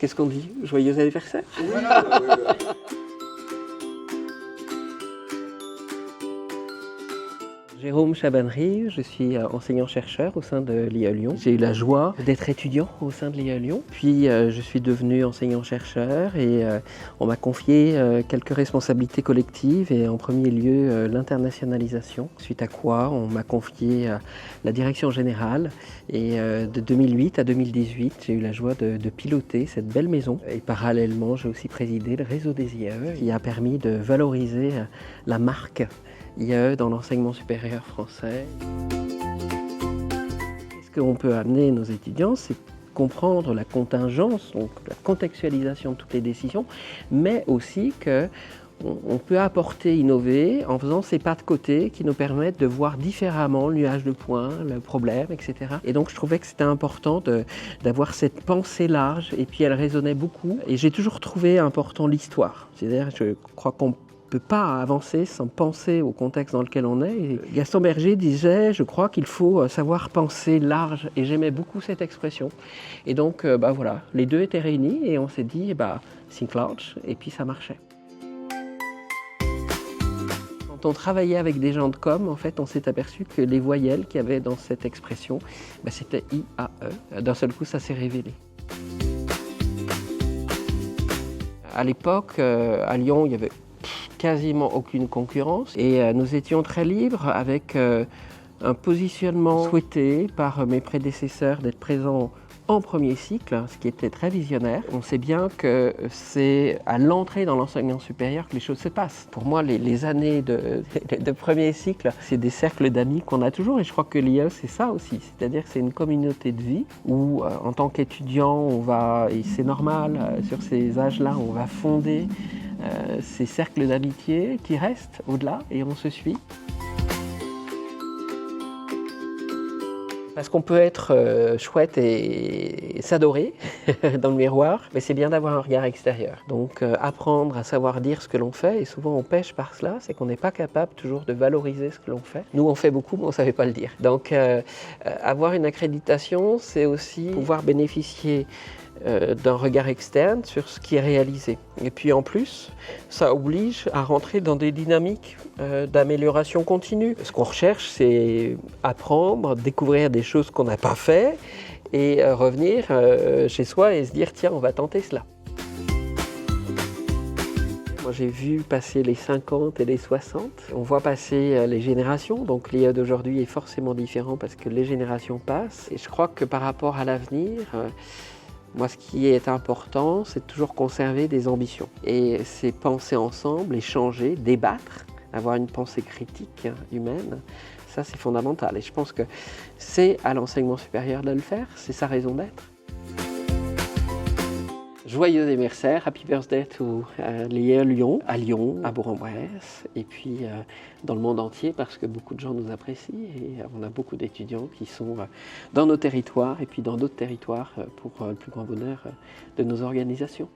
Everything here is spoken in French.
Qu'est-ce qu'on dit? Joyeux anniversaire? Jérôme Chabannery, je suis enseignant-chercheur au sein de l'IA Lyon. J'ai eu la joie d'être étudiant au sein de l'IA Lyon. Puis je suis devenu enseignant-chercheur et on m'a confié quelques responsabilités collectives et en premier lieu l'internationalisation. Suite à quoi on m'a confié la direction générale et de 2008 à 2018, j'ai eu la joie de piloter cette belle maison. Et parallèlement, j'ai aussi présidé le réseau des IAE qui a permis de valoriser la marque IAE dans l'enseignement supérieur français. Ce qu'on peut amener nos étudiants, c'est comprendre la contingence, donc la contextualisation de toutes les décisions, mais aussi qu'on peut apporter, innover en faisant ces pas de côté qui nous permettent de voir différemment le nuage de points, le problème, etc. Et donc je trouvais que c'était important d'avoir cette pensée large et puis elle résonnait beaucoup. Et j'ai toujours trouvé important l'histoire. C'est-à-dire, je crois qu'on ne peut pas avancer sans penser au contexte dans lequel on est. Et Gaston Berger disait, je crois qu'il faut savoir penser large, et j'aimais beaucoup cette expression. Et donc, voilà, les deux étaient réunis et on s'est dit, think large, et puis ça marchait. Quand on travaillait avec des gens de com, en fait, on s'est aperçu que les voyelles qu'il y avait dans cette expression, c'était IAE. D'un seul coup, ça s'est révélé. À l'époque, à Lyon, il y avait quasiment aucune concurrence et nous étions très libres avec un positionnement souhaité par mes prédécesseurs d'être présents en premier cycle, ce qui était très visionnaire. On sait bien que c'est à l'entrée dans l'enseignement supérieur que les choses se passent. Pour moi, les années de premier cycle, c'est des cercles d'amis qu'on a toujours et je crois que l'IAE, c'est ça aussi. C'est-à-dire que c'est une communauté de vie où, en tant qu'étudiant, on va, et c'est normal, sur ces âges-là, on va fonder ces cercles d'amitié qui restent au-delà et on se suit. Parce qu'on peut être chouette et s'adorer dans le miroir, mais c'est bien d'avoir un regard extérieur. Donc apprendre à savoir dire ce que l'on fait, et souvent on pêche par cela, c'est qu'on n'est pas capable toujours de valoriser ce que l'on fait. Nous on fait beaucoup, mais on ne savait pas le dire. Donc avoir une accréditation, c'est aussi pouvoir bénéficier d'un regard externe sur ce qui est réalisé. Et puis en plus, ça oblige à rentrer dans des dynamiques d'amélioration continue. Ce qu'on recherche, c'est apprendre, découvrir des choses qu'on n'a pas fait et revenir chez soi et se dire tiens, on va tenter cela. Moi, j'ai vu passer les 50 et les 60. On voit passer les générations, donc l'IA d'aujourd'hui est forcément différent parce que les générations passent. Et je crois que par rapport à l'avenir, moi, ce qui est important, c'est toujours conserver des ambitions. Et c'est penser ensemble, échanger, débattre, avoir une pensée critique humaine. Ça, c'est fondamental. Et je pense que c'est à l'enseignement supérieur de le faire, c'est sa raison d'être. Joyeux anniversaire, happy birthday to l'IA Lyon, à Bourg-en-Bresse, et puis dans le monde entier parce que beaucoup de gens nous apprécient et on a beaucoup d'étudiants qui sont dans nos territoires et puis dans d'autres territoires pour le plus grand bonheur de nos organisations.